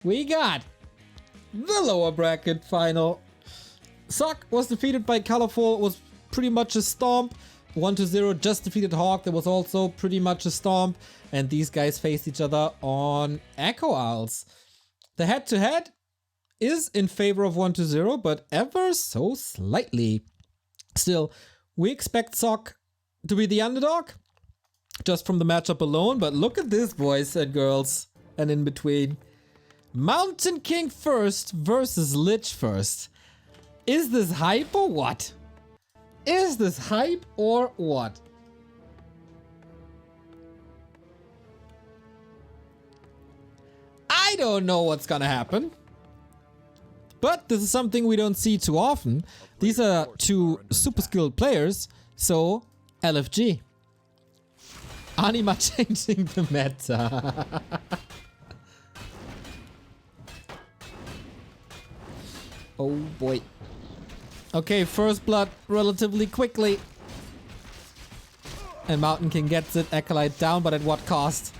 we got the lower bracket final. Sock was defeated by Colorful, was pretty much a stomp. 1-0 just defeated Hawk, that was also pretty much a stomp. And these guys faced each other on Echo Isles. The head-to-head is in favor of 1-0, but ever so slightly. Still, we expect Sock to be the underdog, just from the matchup alone. But look at this, boys and girls, and in between. Mountain King first versus Lich first. Is this hype or what? Is this hype or what? I don't know what's gonna happen. But this is something we don't see too often. These are two super skilled players, so LFG. Anima changing the meta. Oh boy. Okay, first blood relatively quickly. And Mountain King gets it. Acolyte down, but at what cost?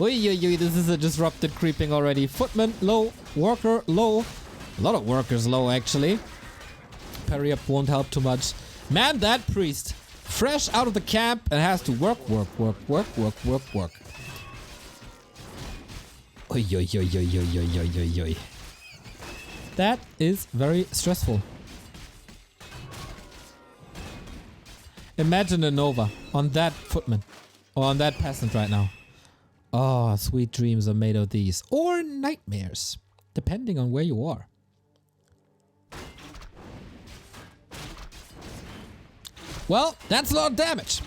Oi, this is a disrupted creeping already. Footman low, worker low. A lot of workers low actually. Parry up won't help too much. Man, that priest. Fresh out of the camp and has to work. Oi. That is very stressful. Imagine a Nova on that footman or on that peasant right now. Oh, sweet dreams are made of these. Or nightmares, depending on where you are. Well, that's a lot of damage.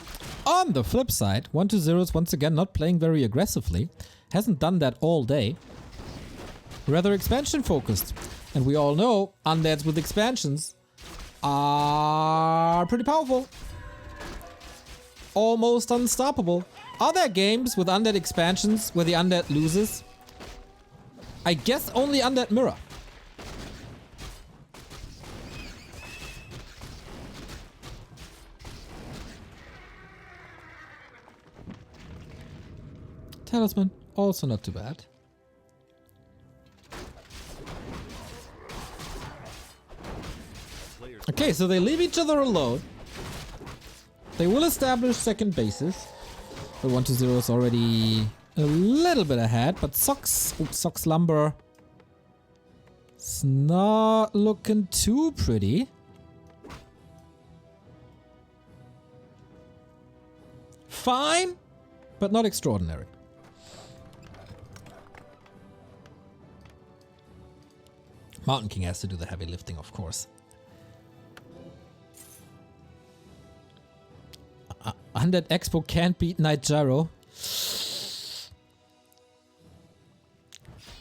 On the flip side, 1-0 is once again not playing very aggressively. Hasn't done that all day. Rather expansion focused. And we all know undeads with expansions are pretty powerful. Almost unstoppable. Are there games with undead expansions where the undead loses? I guess only Undead Mirror. Talisman, also not too bad. Okay, so they leave each other alone. They will establish second bases. The 1-0 is already a little bit ahead, but Sock's Lumber is not looking too pretty. Fine, but not extraordinary. Mountain King has to do the heavy lifting, of course. Undead Expo can't beat Night Gyro.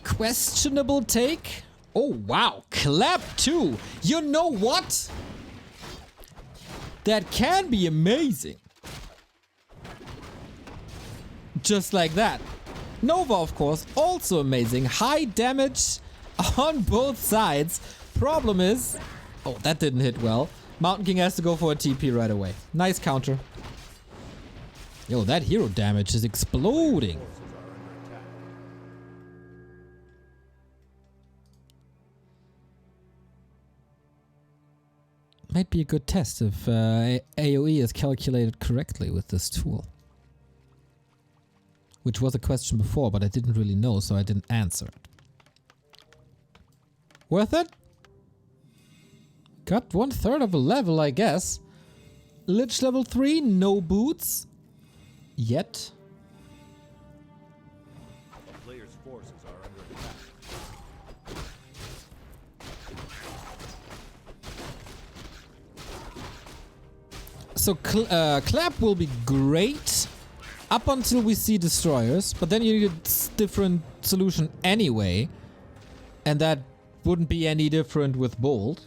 Questionable take. Oh wow, clap 2. You know what? That can be amazing. Just like that. Nova, of course, also amazing. High damage on both sides. Problem is... Oh, that didn't hit well. Mountain King has to go for a TP right away. Nice counter. Yo, that hero damage is exploding. Might be a good test if AoE is calculated correctly with this tool. Which was a question before, but I didn't really know, so I didn't answer it. Worth it? Got 1/3 of a level, I guess. Lich level 3, no boots. Yet. The player's forces are under attack. So Clap will be great up until we see destroyers, but then you need a different solution anyway, and that wouldn't be any different with Bolt.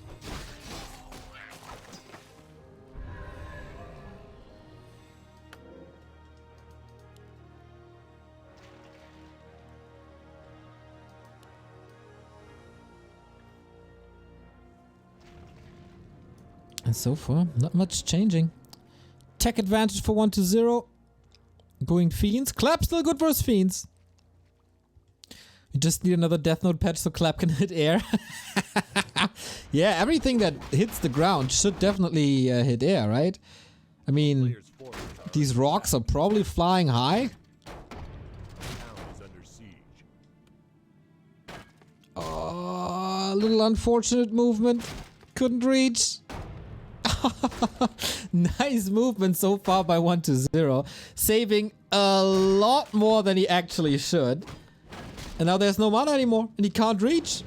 And so far, not much changing. Tech advantage for 1-0. Going Fiends. Clap still good versus Fiends. You just need another Death Note patch so Clap can hit air. Yeah, everything that hits the ground should definitely hit air, right? I mean, Player's forces are these rocks are probably flying high. town is under siege. A little unfortunate movement. Couldn't reach. Nice movement so far by 1-0. Saving a lot more than he actually should. And now there's no mana anymore. And he can't reach.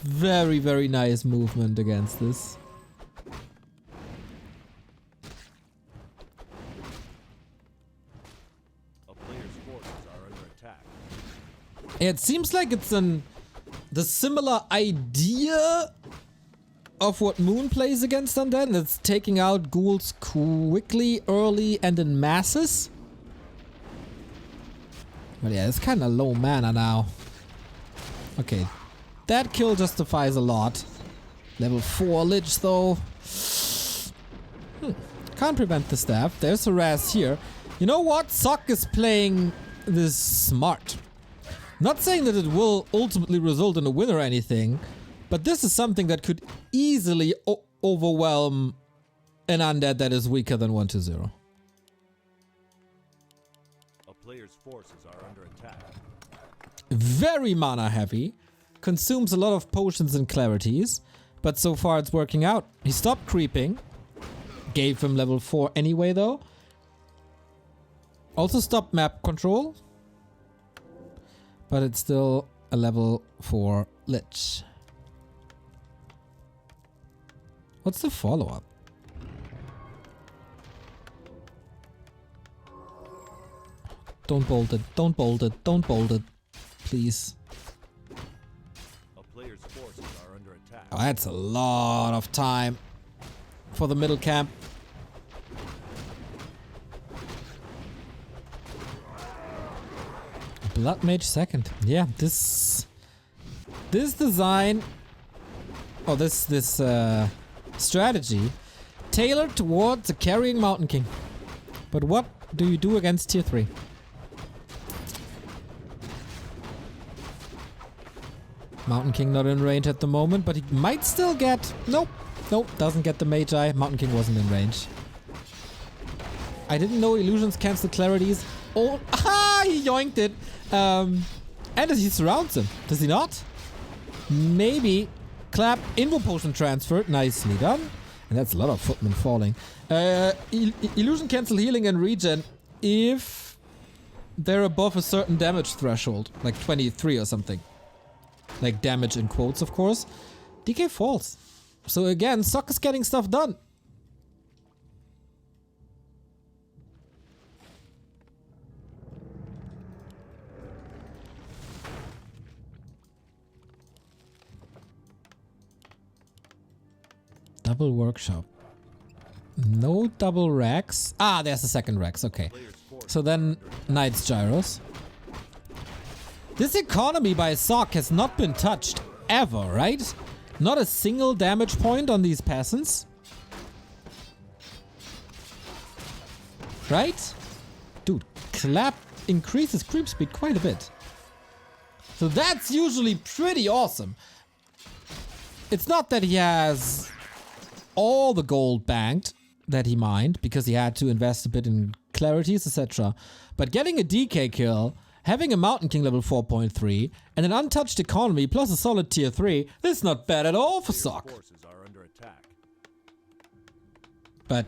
Very, very nice movement against this. A player's forces are under attack. It seems like it's the similar idea of what Moon plays against Undead, and it's taking out ghouls quickly, early, and in masses. But yeah, it's kind of low mana now. Okay, that kill justifies a lot. Level 4 Lich though. Can't prevent the staff. There's harass here. You know what? Sock is playing this smart. Not saying that it will ultimately result in a win or anything, but this is something that could easily overwhelm an undead that is weaker than 1-0. A player's forces are under attack. Very mana heavy, consumes a lot of potions and clarities, but so far it's working out. He stopped creeping, gave him level 4 anyway though. Also stopped map control, but it's still a level 4 Lich. What's the follow-up? Don't bolt it, don't bolt it, don't bolt it. Please. A player's forces are under attack. Oh, that's a lot of time for the middle camp. Blood Mage second. Yeah, this design, or this strategy tailored towards a carrying Mountain King. But what do you do against tier 3? Mountain King not in range at the moment, but he might still get... Nope, doesn't get the Magi. Mountain King wasn't in range. I didn't know illusions cancel clarities. Oh, he yoinked it. And he surrounds him. Does he not? Maybe. Clap, Invo Potion transferred. Nicely done. And that's a lot of footmen falling. Illusion cancel healing and regen if they're above a certain damage threshold. Like 23 or something. Like damage in quotes, of course. DK falls. So again, Sock is getting stuff done. Double workshop. No double racks. Ah, there's the second racks. Okay. So then Knight's Gyros. This economy by Sock has not been touched ever, right? Not a single damage point on these peasants. Right? Dude, Clap increases creep speed quite a bit. So that's usually pretty awesome. It's not that he has all the gold banked that he mined, because he had to invest a bit in clarities, etc. But getting a DK kill, having a Mountain King level 4.3, and an untouched economy plus a solid tier 3, this is not bad at all for Sock. Forces are under attack. But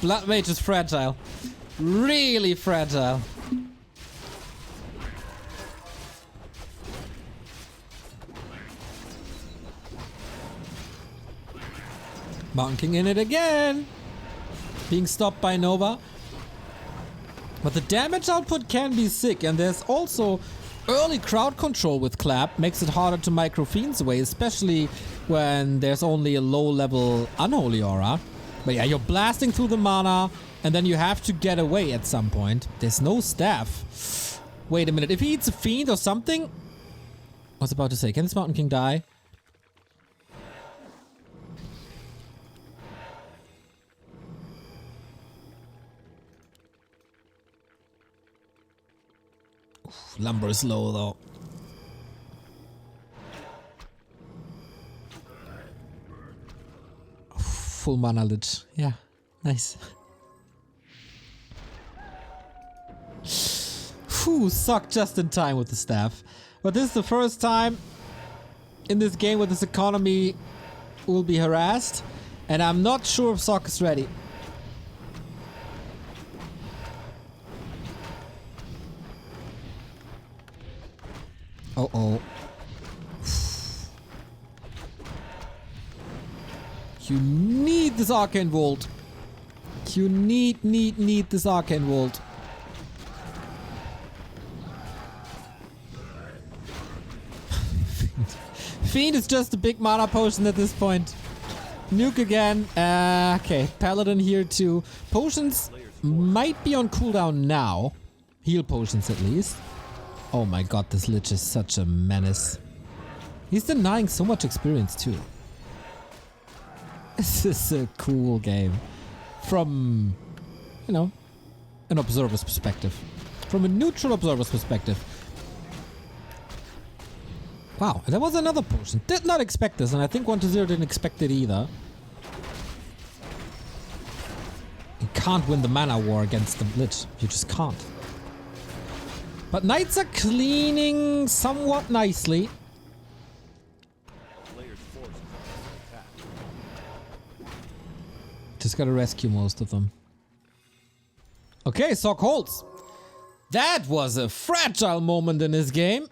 Blood Mage is fragile. Really fragile. Mountain King in it again. Being stopped by Nova. But the damage output can be sick, and there's also early crowd control with Clap. Makes it harder to micro fiends away, especially when there's only a low level Unholy Aura. But yeah, you're blasting through the mana, and then you have to get away at some point. There's no staff. Wait a minute, if he eats a fiend or something... I was about to say, can this Mountain King die? Lumber is low though. Full mana lich. Yeah, nice. Whew, sucked just in time with the staff. But this is the first time in this game where this economy will be harassed. And I'm not sure if Sock is ready. Uh-oh. You need this Arcane Vault. You need this Arcane Vault. Fiend is just a big mana potion at this point. Nuke again. Okay, Paladin here too. Potions might be on cooldown now. Heal potions at least. Oh my god, this Lich is such a menace. He's denying so much experience too. This is a cool game. From, you know, an observer's perspective. From a neutral observer's perspective. Wow, there was another potion. Did not expect this, and I think 1-0 didn't expect it either. You can't win the mana war against the Lich. You just can't. But Knights are cleaning somewhat nicely. Just gotta rescue most of them. Okay, Sock holds. That was a fragile moment in his game.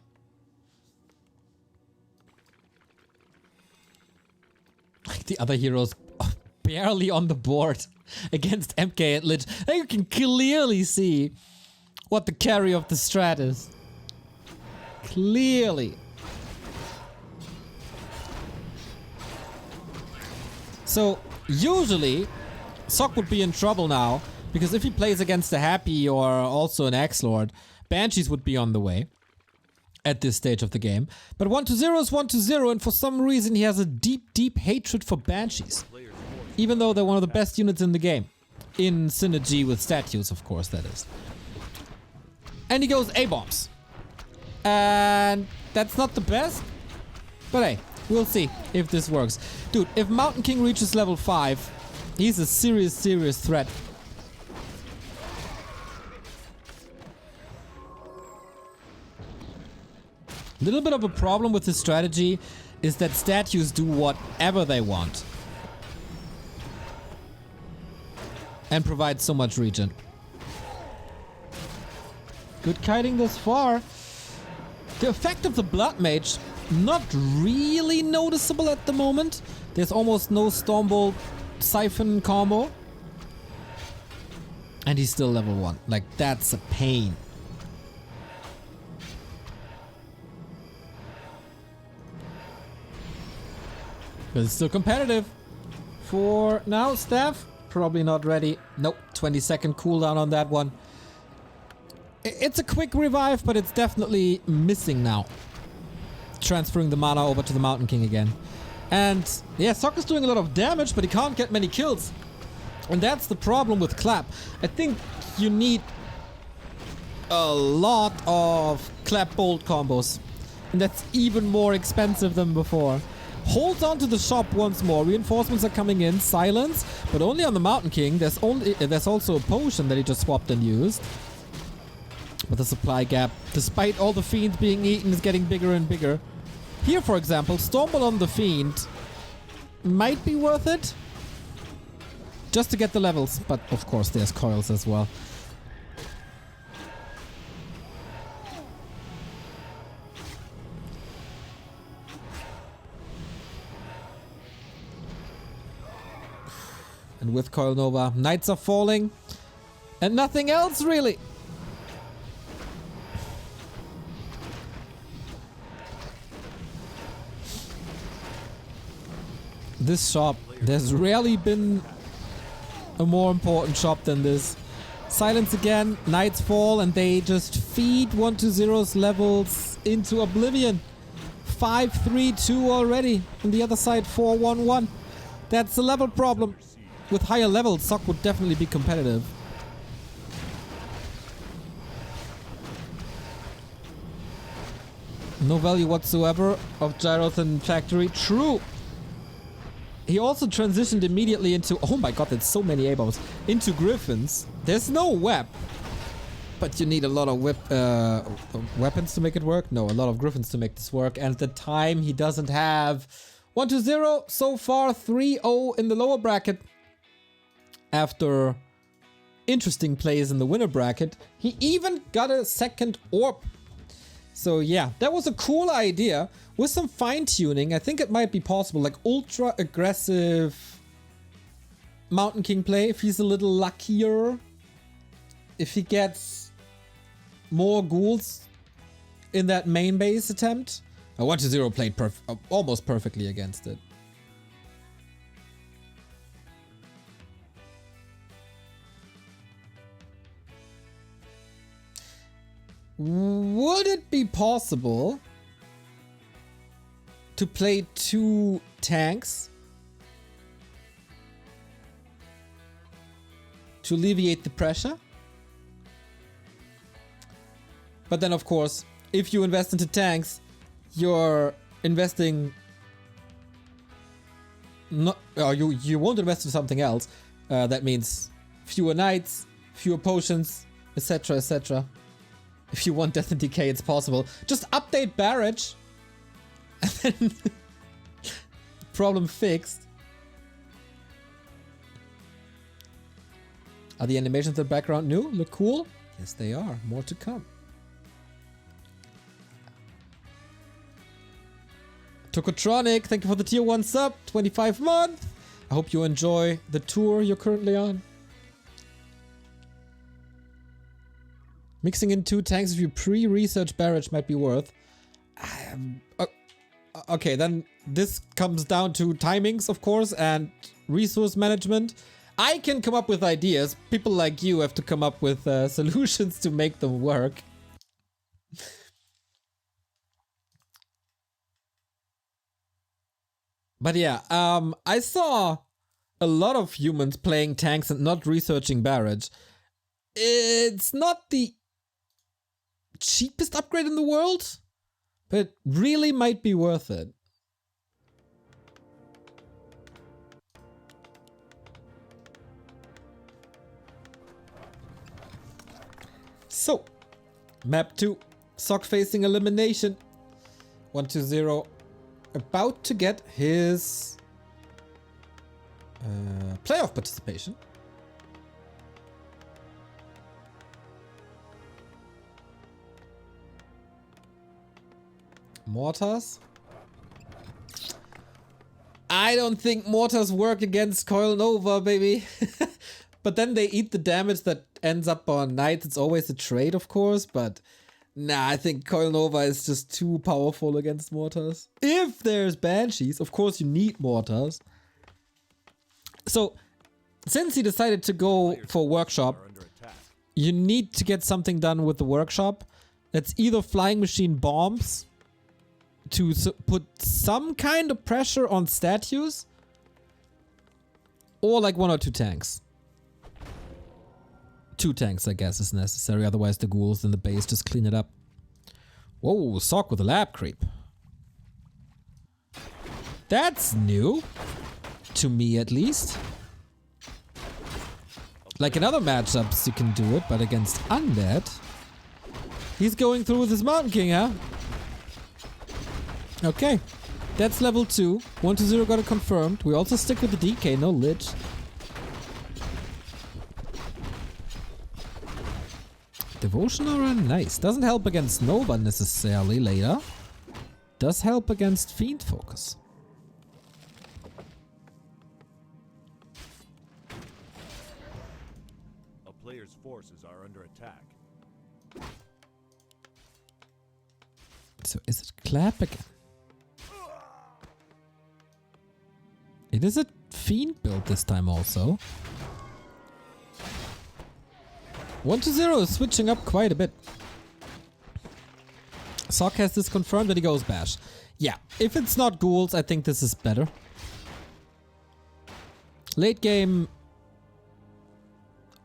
The other heroes barely on the board against MK and Lich. Now you can clearly see what the carry of the strat is. Clearly. So, usually, Sock would be in trouble now, because if he plays against a Happy or also an Axe-Lord, Banshees would be on the way at this stage of the game. But 1-0 is 1-0, and for some reason he has a deep hatred for Banshees. Even though they're one of the best units in the game. In synergy with statues, of course, that is. And he goes A-bombs. And that's not the best. But hey, we'll see if this works. Dude, if Mountain King reaches level 5, he's a serious threat. Little bit of a problem with his strategy is that statues do whatever they want. And provide so much regen. Good kiting thus far. The effect of the Blood Mage, not really noticeable at the moment. There's almost no Stormbolt Siphon combo. And he's still level 1. Like, that's a pain. But it's still competitive. For now, Staff, probably not ready. Nope, 20-second cooldown on that one. It's a quick revive, but it's definitely missing now. Transferring the mana over to the Mountain King again. And yeah, Sock is doing a lot of damage, but he can't get many kills. And that's the problem with Clap. I think you need a lot of Clap Bolt combos. And that's even more expensive than before. Holds on to the shop once more. Reinforcements are coming in. Silence, but only on the Mountain King. There's also a potion that he just swapped and used. But the supply gap, despite all the fiends being eaten, is getting bigger and bigger. Here, for example, Stormbolt on the fiend might be worth it. Just to get the levels. But of course there's coils as well. And with Coil Nova, Knights are falling. And nothing else really. This shop, there's rarely been a more important shop than this. Silence again, Knights fall, and they just feed 1-0's levels into oblivion. 5-3-2 already. On the other side, 4-1-1. That's a level problem. With higher levels, Sock would definitely be competitive. No value whatsoever of Gyros and Factory. True. He also transitioned immediately into... Oh my god, there's so many A-bombs. Into Griffins. There's no web. But you need a lot of weapons to make it work. No, a lot of Griffins to make this work. And at the time, he doesn't have... 1-0. So far, 3-0 in the lower bracket. After interesting plays in the winner bracket, he even got a second orb. So yeah, that was a cool idea. With some fine-tuning, I think it might be possible. Like ultra-aggressive Mountain King play, if he's a little luckier. If he gets more ghouls in that main base attempt. 1-0 played almost perfectly against it. Would it be possible to play 2 tanks to alleviate the pressure? But then, of course, if you invest into tanks, you're investing... Not, you won't invest in something else. That means fewer knights, fewer potions, etc, etc. If you want Death and Decay, it's possible. Just update Barrage. And then... problem fixed. Are the animations in the background new? Look cool? Yes, they are. More to come. Tokotronic, thank you for the tier 1 sub. 25 month. I hope you enjoy the tour you're currently on. Mixing in 2 tanks if you pre-research Barrage might be worth. Okay, then this comes down to timings, of course, and resource management. I can come up with ideas. People like you have to come up with solutions to make them work. But yeah, I saw a lot of humans playing tanks and not researching Barrage. It's not the cheapest upgrade in the world, but it really might be worth it. So, map 2, Sock facing elimination. 1-0, about to get his playoff participation. Mortars. I don't think mortars work against Coil Nova, baby. But then they eat the damage that ends up on knights. It's always a trade, of course, but nah, I think Coil Nova is just too powerful against mortars. If there's banshees, of course you need mortars. So, since he decided to go for workshop, you need to get something done with the workshop. That's either flying machine bombs to put some kind of pressure on statues, or like 1 or 2 tanks. 2 tanks, I guess, is necessary. Otherwise, the ghouls in the base just clean it up. Whoa, Sock with a lab creep. That's new. To me, at least. Like in other matchups, you can do it, but against undead. He's going through with his Mountain King, huh? Okay. That's level 2. 1-0 got it confirmed. We also stick with the DK, no Lich. Devotion Aura, nice. Doesn't help against Nova necessarily later. Does help against Fiend Focus. A player's forces are under attack. So is it Clap again? It is a Fiend build this time also. 1-0 is switching up quite a bit. Sock has this confirmed that he goes Bash. Yeah, if it's not ghouls, I think this is better. Late game,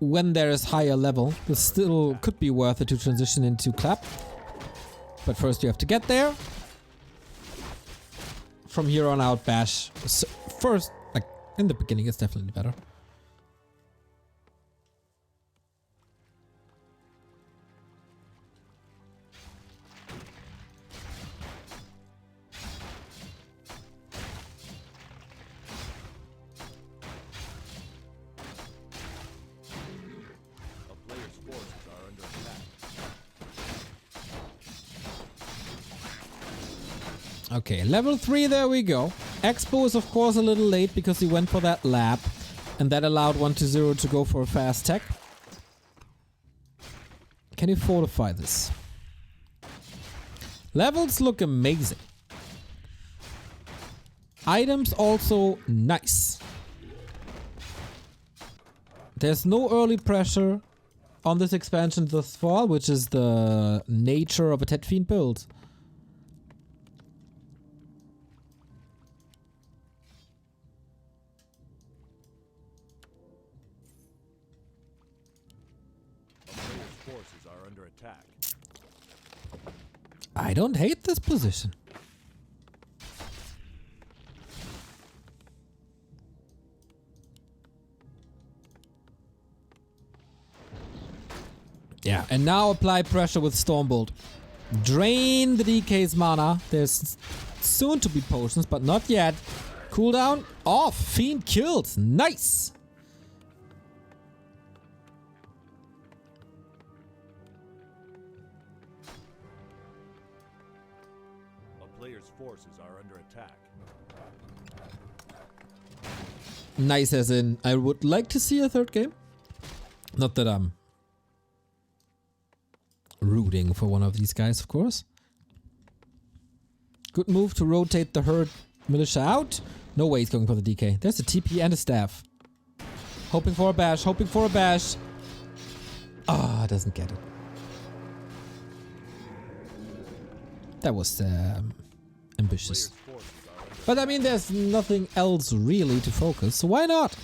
when there is higher level, this still could be worth it to transition into Clap. But first you have to get there. From here on out, bash. So first, like, in the beginning, it's definitely better. Okay, level 3, there we go. Expo is of course a little late because he went for that lap. And that allowed 120 to go for a fast tech. Can you fortify this? Levels look amazing. Items also nice. There's no early pressure on this expansion thus far, which is the nature of a TeD Fiend build. I don't hate this position. Yeah, and now apply pressure with Stormbolt. Drain the DK's mana. There's soon to be potions, but not yet. Cooldown off. Fiend killed. Nice. Player's forces are under attack. Nice as in, I would like to see a third game. Not that I'm rooting for one of these guys, of course. Good move to rotate the herd militia out. No way he's going for the DK. There's a TP and a staff. Hoping for a bash, hoping for a bash. Ah, doesn't get it. That was ambitious. But I mean, there's nothing else really to focus, so why not?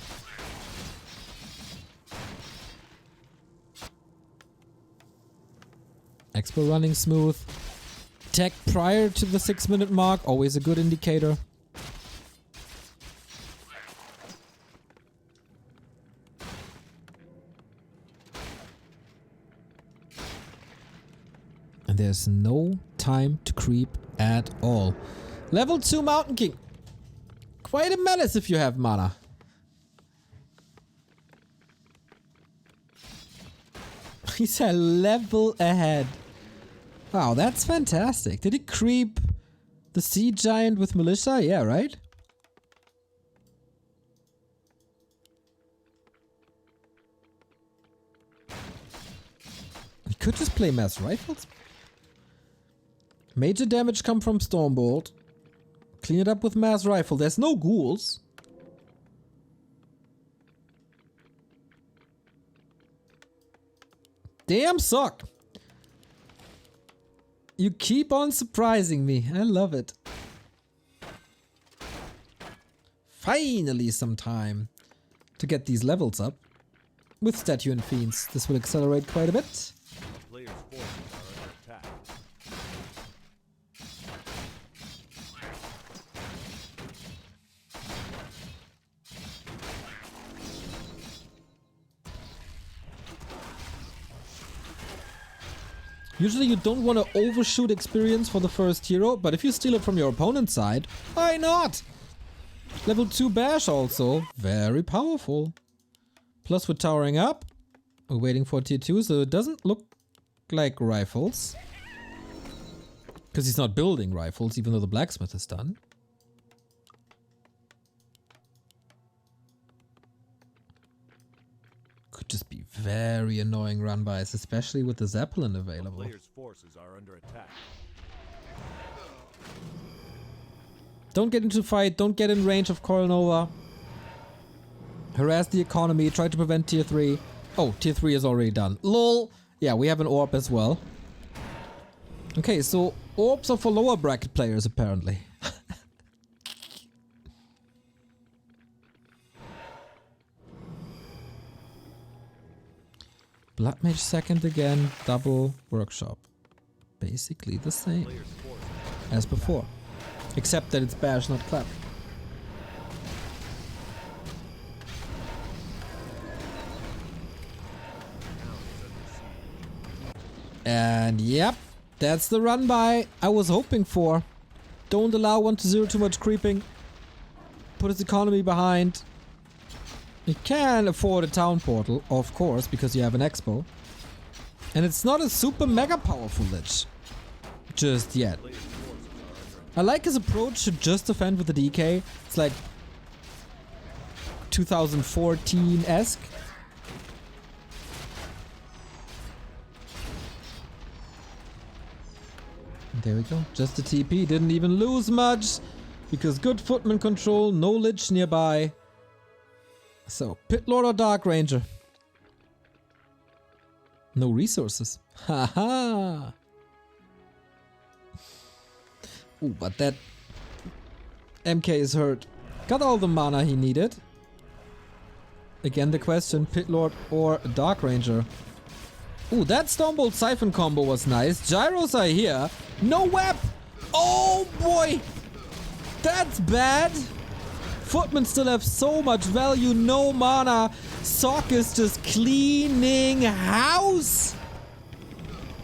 Expo running smooth. Tech prior to the 6-minute mark, always a good indicator. And there's no time to creep at all. Level 2 Mountain King. Quite a menace if you have mana. He's a level ahead. Wow, that's fantastic. Did he creep the Sea Giant with Militia? Yeah, right? He could just play Mass Rifles. Major damage come from Stormbolt. Clean it up with Mass Rifle. There's no ghouls. Damn, suck. You keep on surprising me. I love it. Finally some time to get these levels up. With Statue and Fiends, this will accelerate quite a bit. Player's forces are under attack. Usually you don't want to overshoot experience for the first hero, but if you steal it from your opponent's side, why not? Level 2 Bash also, very powerful. Plus we're towering up. We're waiting for tier 2, so it doesn't look like rifles. Because he's not building rifles, even though the blacksmith is done. Could just be very annoying run-bys, especially with the Zeppelin available. Player's forces are under attack. Don't get into fight, don't get in range of Coil Nova. Harass the economy, try to prevent tier 3. Oh, tier 3 is already done. LOL! Yeah, we have an orb as well. Okay, so orbs are for lower bracket players apparently. Blood Mage second again, double workshop. basically the same Player's forces as before. Except that it's bash, not clap. And yep, that's the run by I was hoping for. Don't allow 1-0 too much creeping. Put his economy behind. He can afford a town portal, of course, because you have an expo. And it's not a super mega powerful lich. Just yet. I like his approach to just defend with the DK. It's like 2014-esque. There we go. Just a TP. Didn't even lose much. Because good footman control, no lich nearby. So, Pit Lord or Dark Ranger? No resources. Haha. Ooh, but that MK is hurt. Got all the mana he needed. Again the question, Pit Lord or Dark Ranger? Ooh, that Stormbolt Siphon combo was nice. Gyros are here. No web! Oh boy! That's bad! Footmen still have so much value, no mana. Sock is just cleaning house!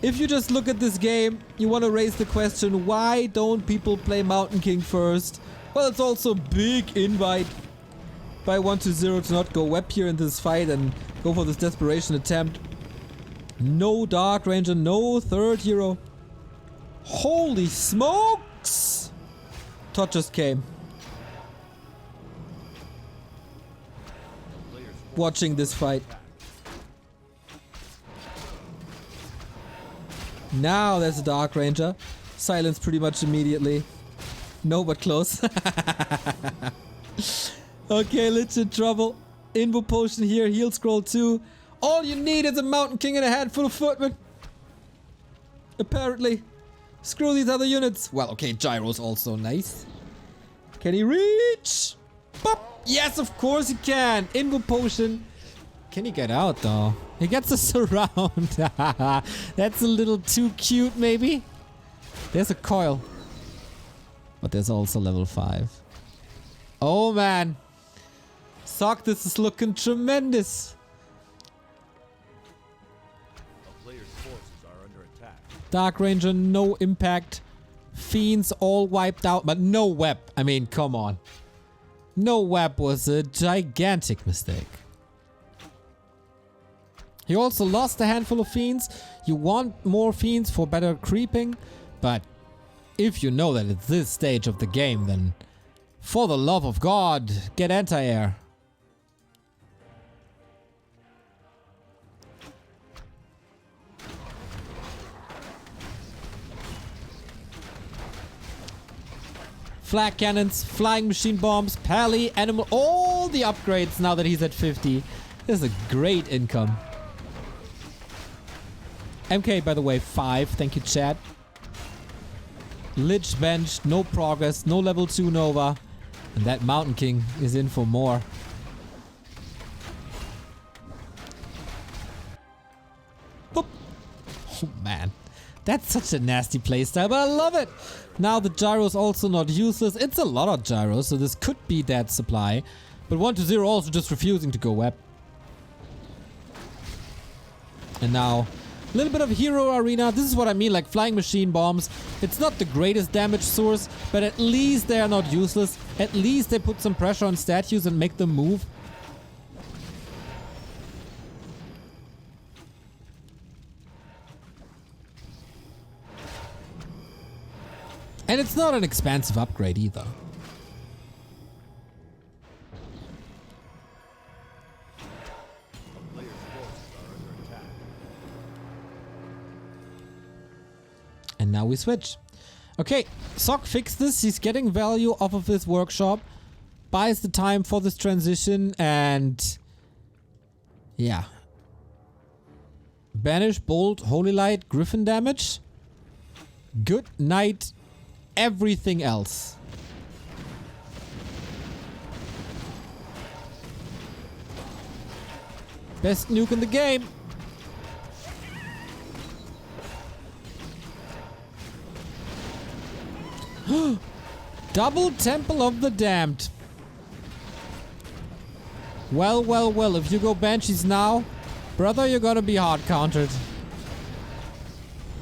If you just look at this game, you want to raise the question, why don't people play Mountain King first? Well, it's also a big invite by 1-0 to not go web here in this fight and go for this desperation attempt. No Dark Ranger, no third hero. Holy smokes! Todd just came. Watching this fight. Now there's a Dark Ranger. Silence pretty much immediately. No, but close. Okay, Lich in trouble. Invo potion here, heal scroll 2. All you need is a Mountain King and a handful of footmen. Apparently. Screw these other units. Well, okay, Gyro's also nice. Can he reach? Bop. Yes, of course he can. Invo potion. Can he get out though? He gets a surround. That's a little too cute maybe. There's a coil. But there's also level 5. Oh man. Sock, this is looking tremendous. A player's forces are under attack. Dark Ranger, no impact. Fiends all wiped out, but no web. I mean, come on. No web was a gigantic mistake. He also lost a handful of fiends. You want more fiends for better creeping, but if you know that it's this stage of the game, then for the love of God, get anti-air. Flag cannons, flying machine bombs, pally, animal, all the upgrades now that he's at 50. This is a great income. MK, by the way, 5. Thank you, chat. Lich benched, no progress, no level 2 Nova. And that Mountain King is in for more. Boop. Oh man, that's such a nasty playstyle, but I love it. Now the gyro is also not useless. It's a lot of gyros, so this could be that supply. But 1-0 also just refusing to go web. And now a little bit of hero arena. This is what I mean, like flying machine bombs. It's not the greatest damage source, but at least they are not useless. At least they put some pressure on statues and make them move. And it's not an expensive upgrade either. A player's forces are under attack. And now we switch. Okay, Sock fixed this. He's getting value off of his workshop. Buys the time for this transition and... yeah. Banish, Bolt, Holy Light, Griffin damage. Good night. Everything else. Best nuke in the game. Double Temple of the Damned. Well, well, well. If you go Banshees now, brother, you're gonna be hard countered.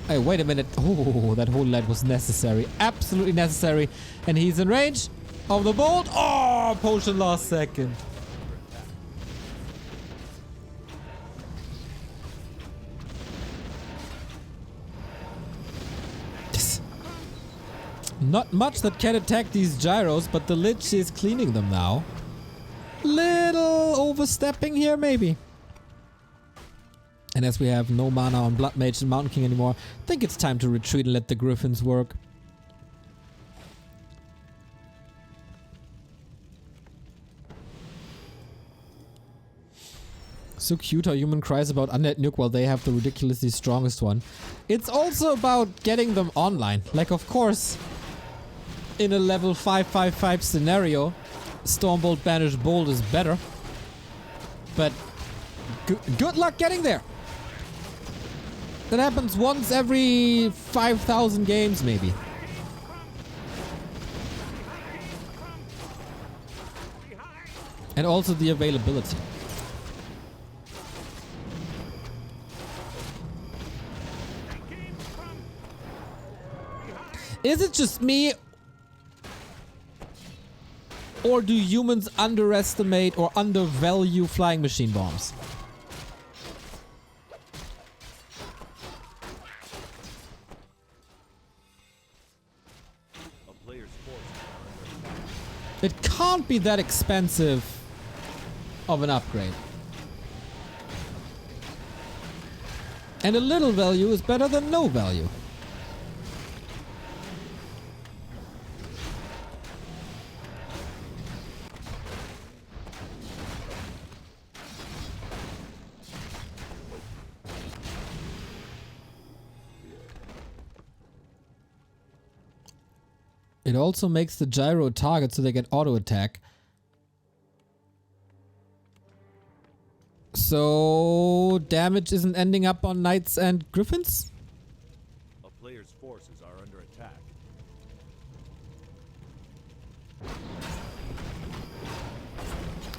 Hey, wait a minute. Oh, that whole light was necessary. Absolutely necessary. And he's in range of the bolt. Oh, potion last second. Not much that can attack these gyros, but the Lich is cleaning them now. Little overstepping here, maybe. And as we have no mana on Blood Mage and Mountain King anymore, I think it's time to retreat and let the Griffins work. So cute how human cries about undead nuke while they have the ridiculously strongest one. It's also about getting them online. Like, of course, in a level 5/5/5 scenario, Stormbolt Banish Bolt is better. But good luck getting there. That happens once every 5,000 games, maybe. And also the availability. Is it just me? Or do humans underestimate or undervalue flying machine bombs? A player's forces are under attack. It can't be that expensive of an upgrade. And a little value is better than no value. It also makes the gyro a target so they get auto attack. So damage isn't ending up on knights and griffins? A player's forces are under attack.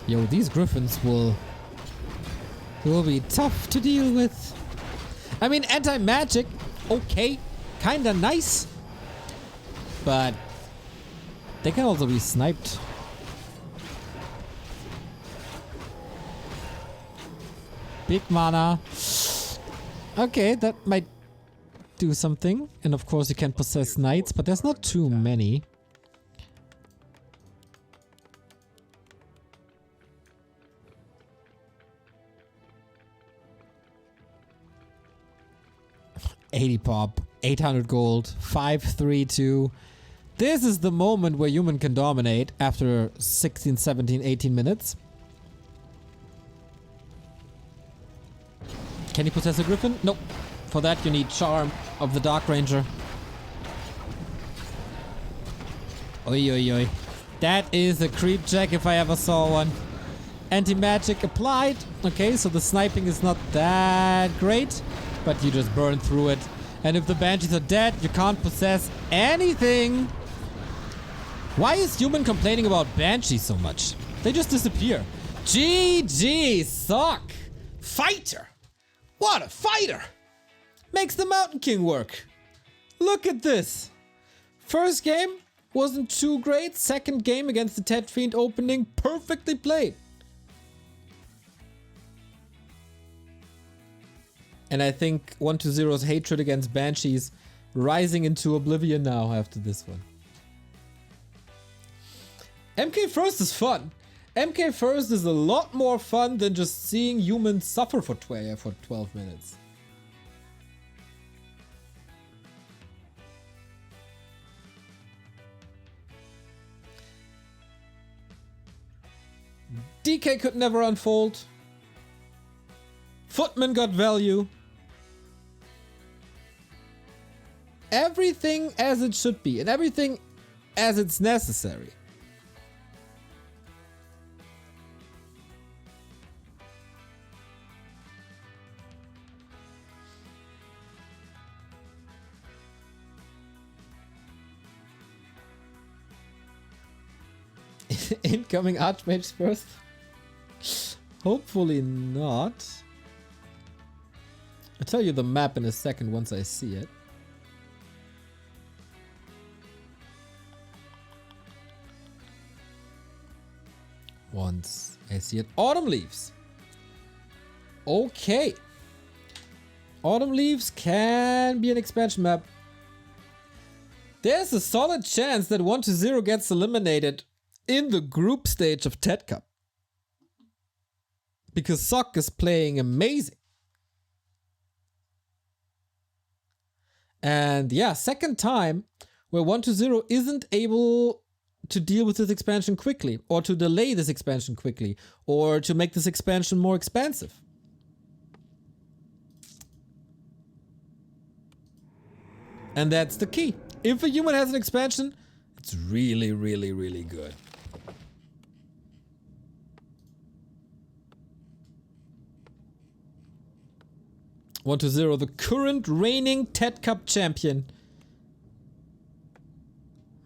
Yo, these griffins will be tough to deal with. I mean, anti-magic, okay, kinda nice. But they can also be sniped. Big mana. Okay, that might do something. And of course you can possess knights, but there's not too many. $80 pop, 800 gold, 532. This is the moment where human can dominate after 16, 17, 18 minutes. Can you possess a griffin? Nope. For that you need Charm of the Dark Ranger. Oi oi oi. That is a creep check if I ever saw one. Anti-magic applied. Okay, so the sniping is not that great, but you just burn through it. And if the banshees are dead, you can't possess anything. Why is human complaining about banshees so much? They just disappear. GG, suck. Fighter. What a fighter. Makes the Mountain King work. Look at this. First game wasn't too great. Second game against the TeD Fiend opening, perfectly played. And I think 1-0's hatred against Banshees rising into oblivion now after this one. MK First is fun. MK First is a lot more fun than just seeing humans suffer for 12 minutes. DK could never unfold. Footman got value. Everything as it should be, and everything as it's necessary. Incoming Archmage first. Hopefully not. I'll tell you the map in a second once I see it. Once I see it. Autumn Leaves. Okay. Autumn Leaves can be an expansion map. There's a solid chance that 1-0 gets eliminated in the group stage of TeD Cup. Because Sock is playing amazing. And yeah, second time where 1-0 isn't able to deal with this expansion quickly, or to delay this expansion quickly, or to make this expansion more expansive. And that's the key. If a human has an expansion, it's really, really, really good. One to zero, the current reigning TeD Cup champion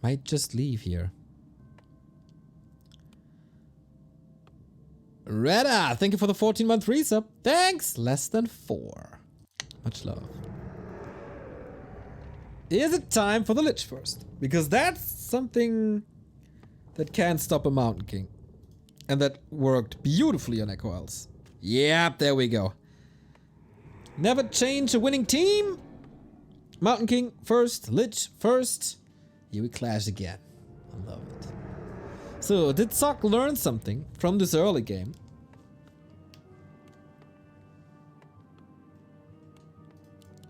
might just leave here. Reda, thank you for the 14-month resub. Thanks, less than 4. Much love. Is it time for the Lich first? Because that's something that can't stop a Mountain King. And that worked beautifully on Echo Isles. Yep, there we go. Never change a winning team. Mountain King first, Lich first. Here we clash again. I love it. So, did Sock learn something from this early game?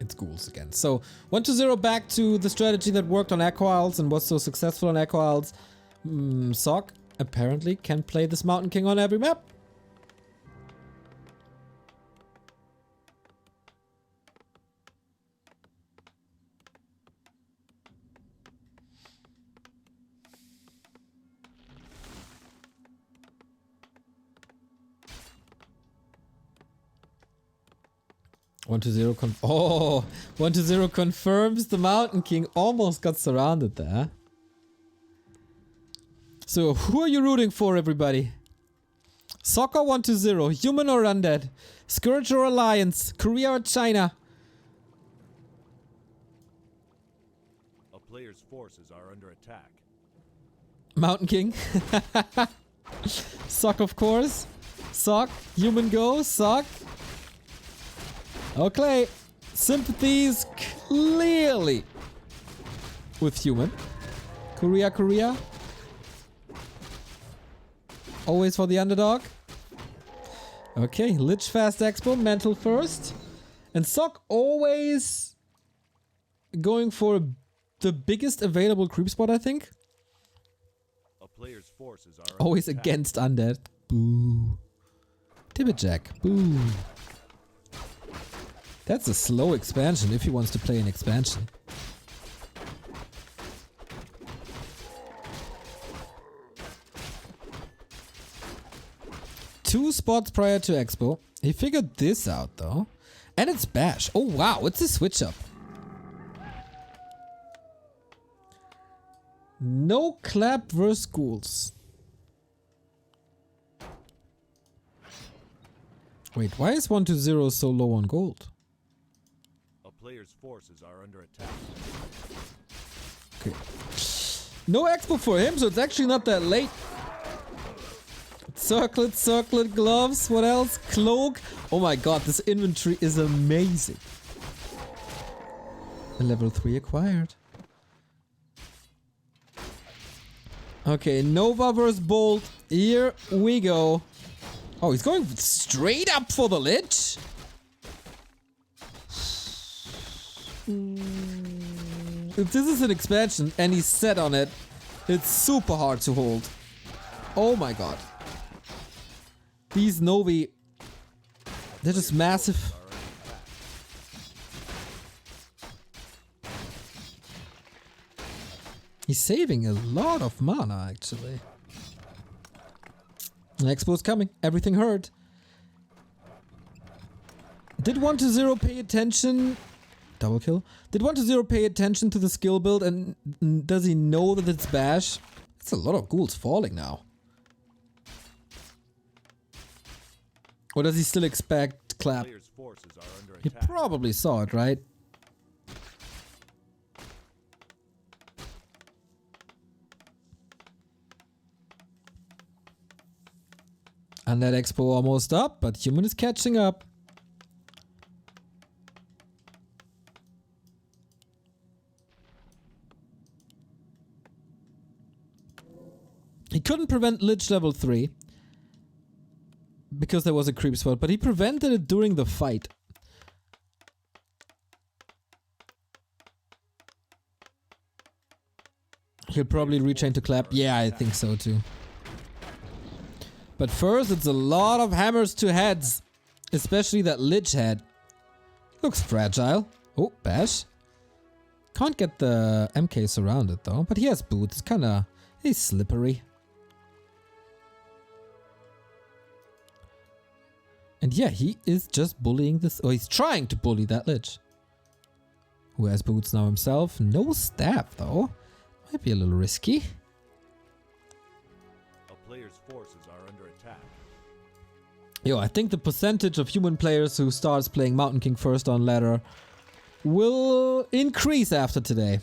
It's ghouls again. So 1-0 back to the strategy that worked on Echo Isles and was so successful on Echo Isles. Sock apparently can play this Mountain King on every map. One to zero 1-0 confirms the Mountain King almost got surrounded there. So who are you rooting for, everybody? Soccer 1-0, human or undead, Scourge or Alliance, Korea or China? A player's forces are under attack. Mountain King. Sock, of course. Sock, human go, Sock. Okay, sympathies clearly with human. Korea. Always for the underdog. Okay, Lich fast expo, mental first. And Sock always going for the biggest available creep spot, I think. A player's forces are Always under attack. against undead. Boo. Tibberjack. Boo. That's a slow expansion if he wants to play an expansion. Two spots prior to Expo. He figured this out though. And it's Bash. Oh wow, it's a switch up. No clap versus ghouls. Wait, why is 1-0 so low on gold? Player's forces are under attack. Okay. No expo for him, so it's actually not that late. Circlet, gloves. What else? Cloak. Oh my god, this inventory is amazing. A level 3 acquired. Okay, Nova versus Bolt. Here we go. Oh, he's going straight up for the Lich. If this is an expansion and he's set on it, it's super hard to hold. Oh my god. These Novi, they're just massive. He's saving a lot of mana actually. The expo's coming. Everything heard. Did 1-0 pay attention? Double kill. Did 1-0 pay attention to the skill build and does he know that it's Bash? It's a lot of ghouls falling now. Or does he still expect clap? Player's forces are under He attack. probably saw it, right? And that expo almost up, but human is catching up. He couldn't prevent Lich level 3 because there was a creep spot, but he prevented it during the fight. He'll probably retrain to clap. Yeah, I think so too. But first, it's a lot of hammers to heads. Especially that Lich head. Looks fragile. Oh, bash. Can't get the MK surrounded though. But he has boots. He's slippery. And yeah, he is just bullying this. Oh, he's trying to bully that Lich. Who has boots now himself. No staff though. Might be a little risky. A player's forces are under attack. Yo, I think the percentage of human players who starts playing Mountain King first on ladder will increase after today.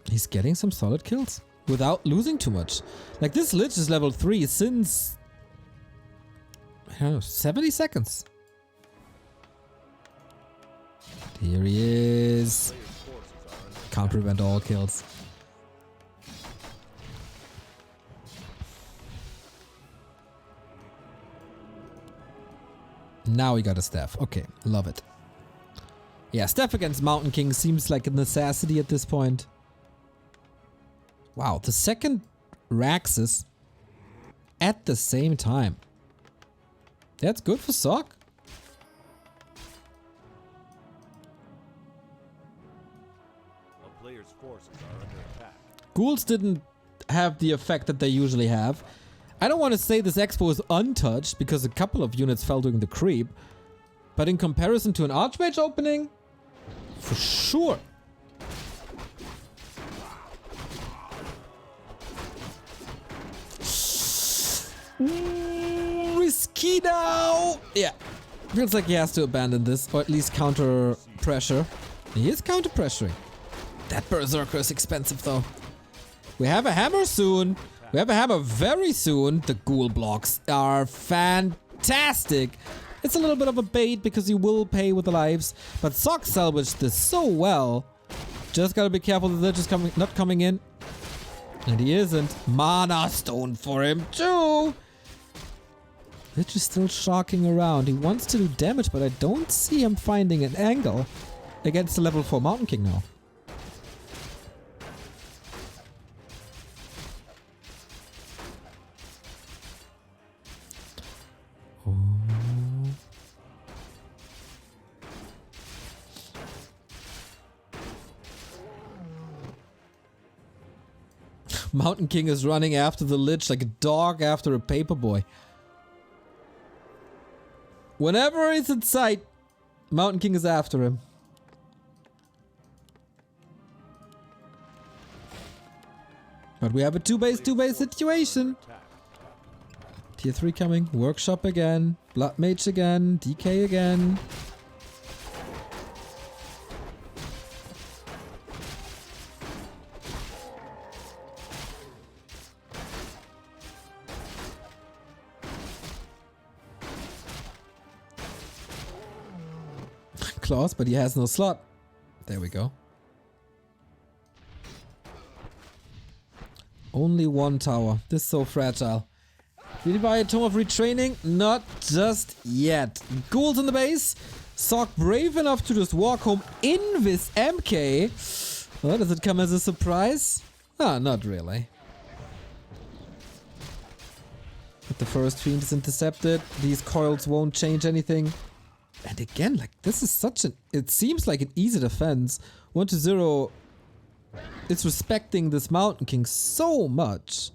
He's getting some solid kills without losing too much. Like this Lich is level 3 since, I don't know, 70 seconds. Here he is. Can't prevent all kills. Now he got a staff. Okay, love it. Yeah, staff against Mountain King seems like a necessity at this point. Wow, the second Raxus at the same time. That's good for Sock. A player's forces are under attack. Ghouls didn't have the effect that they usually have. I don't want to say this expo is untouched because a couple of units fell during the creep. But in comparison to an Archmage opening, for sure. Risky now! Yeah. Feels like he has to abandon this, or at least counter pressure. He is counter pressuring. That Berserker is expensive though. We have a hammer soon. We have a hammer very soon. The ghoul blocks are fantastic. It's a little bit of a bait because you will pay with the lives. But Sock salvaged this so well. Just gotta be careful that they're just not coming in. And he isn't. Mana stone for him too. Lich is still shocking around. He wants to do damage, but I don't see him finding an angle against the level 4 Mountain King now. Oh. Mountain King is running after the Lich like a dog after a paperboy. Whenever he's in sight, Mountain King is after him. But we have a 2-base situation. Tier 3 coming. Workshop again. Blood Mage again. DK again. Claws, but he has no slot. There we go. Only one tower. This is so fragile. Did he buy a Tome of Retraining? Not just yet. Ghouls in the base. Sock brave enough to just walk home in this MK. Well, does it come as a surprise? Ah, not really. But the first Fiend is intercepted. These coils won't change anything. And again, like, this is such an... It seems like an easy defense. 1-0. It's respecting this Mountain King so much.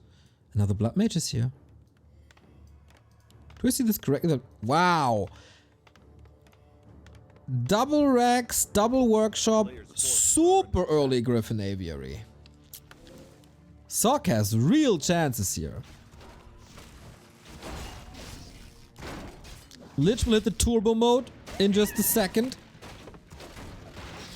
Another Blood Mage is here. Do I see this correctly? Wow. Double Rex, double Workshop, super early Griffin Aviary. Sock has real chances here. Lich will hit the turbo mode in just a second.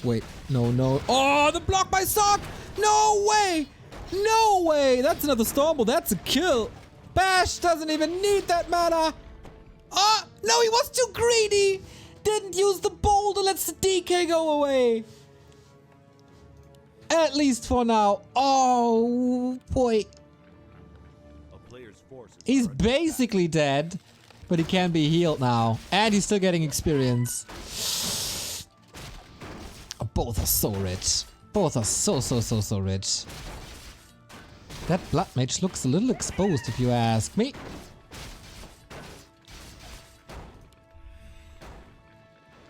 Wait, no, no. Oh, the block by Sock! No way! No way! That's another Stormbolt. That's a kill. Bash doesn't even need that mana. Oh, no, he was too greedy. Didn't use the boulder. Lets the DK go away. At least for now. Oh, boy. A player's forces He's are under basically dead, but he can be healed now. And he's still getting experience. Both are so rich. Both are so rich. That Blood Mage looks a little exposed if you ask me.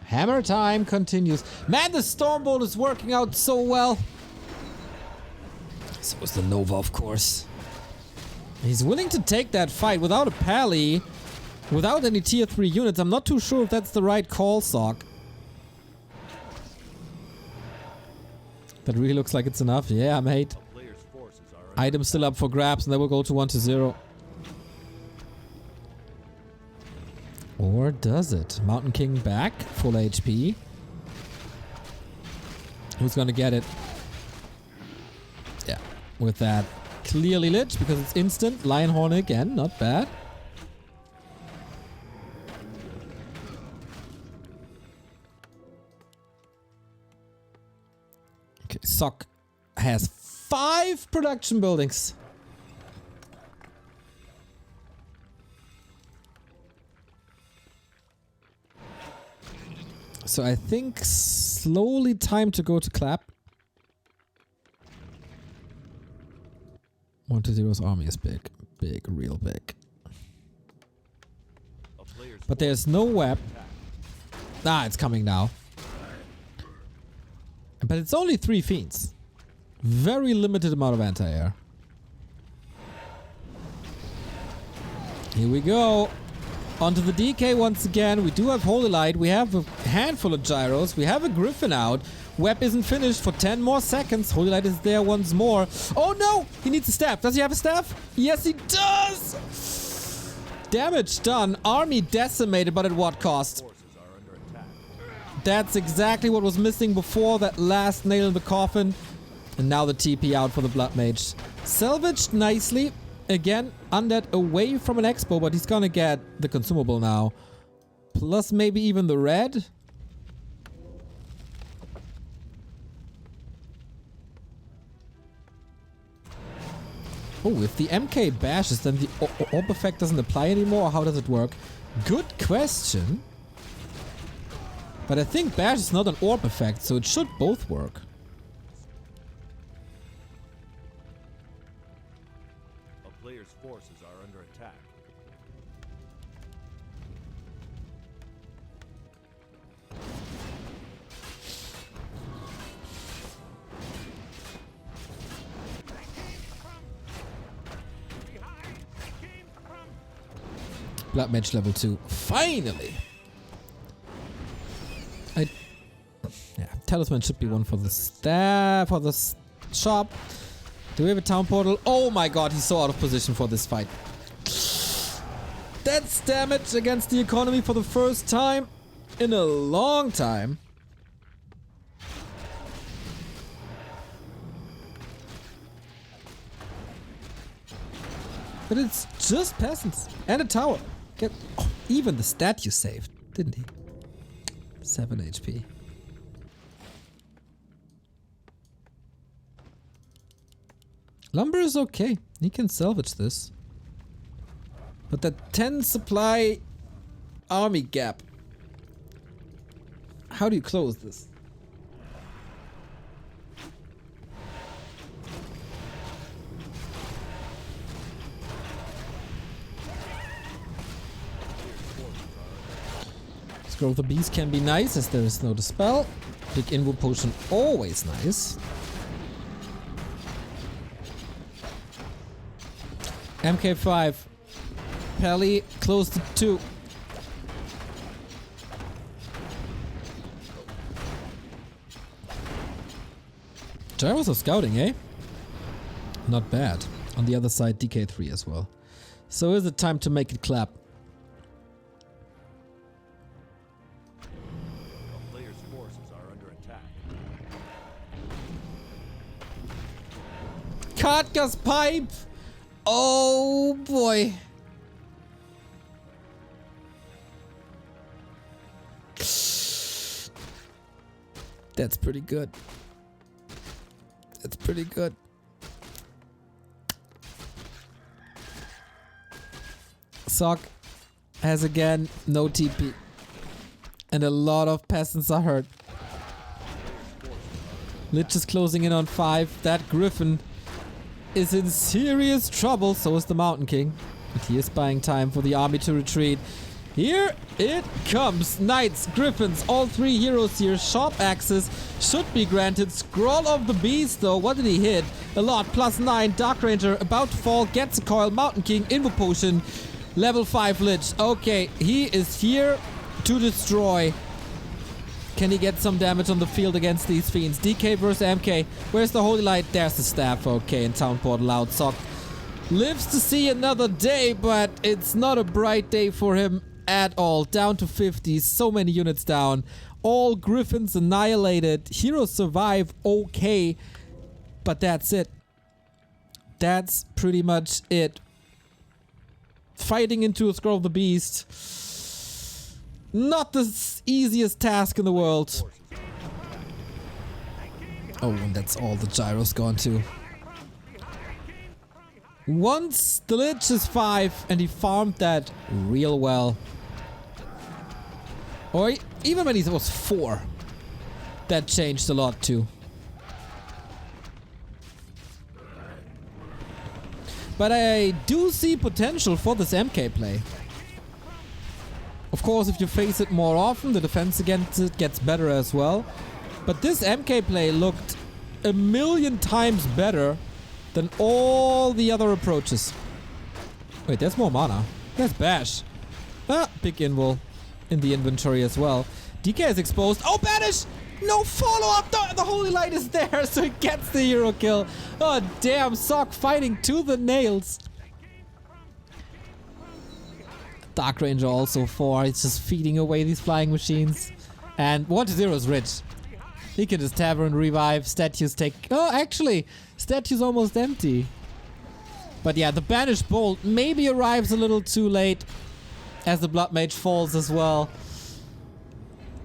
Hammer time continues. Man, the Stormbolt is working out so well. So is the Nova, of course. He's willing to take that fight without a pally, without any tier 3 units. I'm not too sure if that's the right call, Sock. That really looks like it's enough. Yeah, mate. A player's forces are under Item still up for grabs, and then we'll go to 1-0. Or does it? Mountain King back, full HP. Who's gonna get it? Yeah, with that. Clearly Lich, because it's instant. Lionhorn again, not bad. Okay, Sock has 5 production buildings. So I think slowly time to go to clap. 1-0's army is big. Big, real big. a player's But there's no web. Ah, it's coming now. But it's only 3 fiends. Very limited amount of anti-air. Here we go. Onto the DK once again. We do have Holy Light. We have a handful of gyros. We have a Griffin out. Web isn't finished for 10 more seconds. Holy Light is there once more. Oh no! He needs a staff. Does he have a staff? Yes, he does! Damage done. Army decimated, but at what cost? forces are under attack. That's exactly what was missing before that last nail in the coffin. And now the TP out for the Blood Mage. Salvaged nicely. Again, Undead away from an Expo, but he's gonna get the consumable now. Plus maybe even the red. Oh, if the MK bashes, then the orb effect doesn't apply anymore, or how does it work? Good question. But I think bash is not an orb effect, so it should both work. A player's forces are under attack. Blood Mage level 2. Finally! Yeah, Talisman should be one for the staff, for the shop. Do we have a town portal? Oh my god, he's so out of position for this fight. That's damage against the economy for the first time in a long time. But it's just peasants and a tower. Oh, even the statue saved, didn't he? 7 HP. Lumber is okay. He can salvage this. But that 10 supply army gap. How do you close this? Scroll of the Beast can be nice as there is no dispel. Big Invo Potion always nice. MK5. Pally close to 2. Gyros are scouting, eh? Not bad. On the other side, DK3 as well. So is it time to make it clap? The player's forces are under attack. Katka's pipe! Oh boy. That's pretty good. That's pretty good. Sock has again no TP. And a lot of peasants are hurt. Lich is closing in on 5. That Griffin is in serious trouble. So is the Mountain King. But he is buying time for the army to retreat. Here it comes. Knights, Griffins, all 3 heroes here. Sharp axes should be granted. Scroll of the Beast though. What did he hit? A lot. +9. Dark Ranger about to fall. Gets a coil. Mountain King. Invo Potion. Level 5 Lich. Okay, he is here to destroy. Can he get some damage on the field against these fiends? DK versus MK. Where's the Holy Light? There's the staff. Okay, and Town Portal out. Sock lives to see another day, but it's not a bright day for him at all. Down to 50. So many units down. All Griffins annihilated. Heroes survive okay, but that's it. That's pretty much it. Fighting into a Scroll of the Beast. Not the easiest task in the world. Oh, and that's all the gyros gone to. Once the Lich is 5 and he farmed that real well. Or even when he was 4. That changed a lot too. But I do see potential for this MK play. Of course, if you face it more often, the defense against it gets better as well. But this MK play looked a million times better than all the other approaches. Wait, there's more mana. There's Bash. Ah, big invul in the inventory as well. DK is exposed. Oh, Banish! No follow-up! The Holy Light is there, so he gets the hero kill. Oh, damn. Sock fighting to the nails. Dark Ranger also 4. It's just feeding away these flying machines. And 1-0 is rich. He can just Tavern revive. Statues take... Oh, actually, statue's almost empty. But yeah, the Banished Bolt maybe arrives a little too late as the Blood Mage falls as well.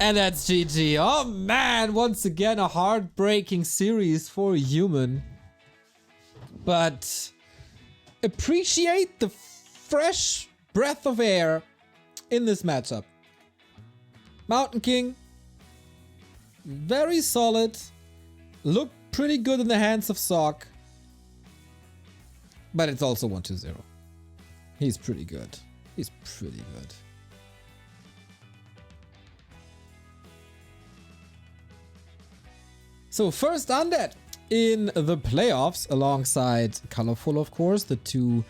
And that's GG. Oh man, once again a heartbreaking series for Human. But appreciate the fresh breath of air in this matchup. Mountain King, very solid. Looked pretty good in the hands of Sock. But it's also 1-0. He's pretty good. He's pretty good. So first Undead in the playoffs alongside Colorful, of course. The 2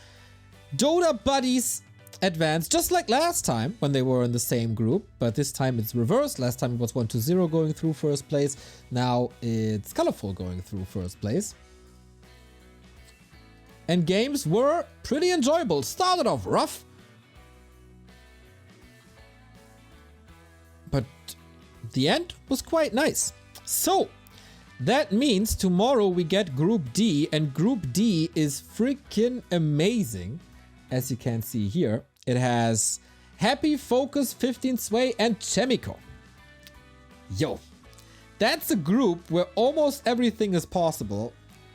Dota buddies advanced just like last time when they were in the same group. But this time it's reversed. Last time it was 1-0 going through first place. Now it's Colorful going through first place. And games were pretty enjoyable. Started off rough. But the end was quite nice. So that means tomorrow we get Group D, and Group D is freaking amazing. As you can see here, it has Happy, Focus, 15 Sway, and Chemico. Yo, that's a group where almost everything is possible.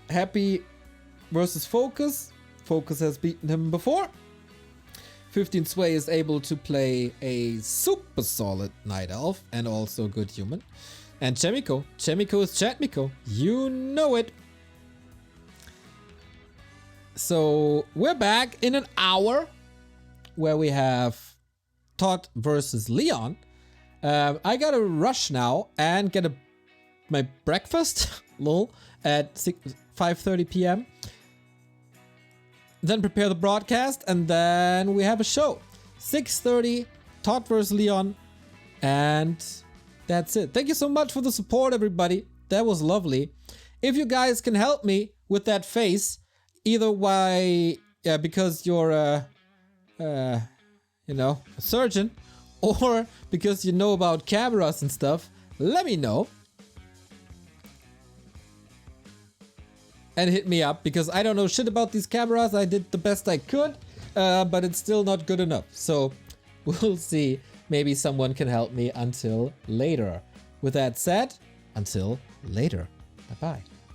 Happy versus Focus. Focus has beaten him before. 15 Sway is able to play a super solid Night Elf and also good human. And Chemico. Chemico is Chatmico. You know it. So we're back in an hour where we have TeD versus Leon. I gotta rush now and get my breakfast lol, at 5:30 p.m. Then prepare the broadcast and then we have a show. 6:30, TeD versus Leon, and that's it. Thank you so much for the support, everybody. That was lovely. if you guys can help me with that face, either because you're you know, a surgeon, or because you know about cameras and stuff, let me know. And hit me up, because I don't know shit about these cameras. I did the best I could, but it's still not good enough. So we'll see. Maybe someone can help me until later. With that said, until later. Bye-bye.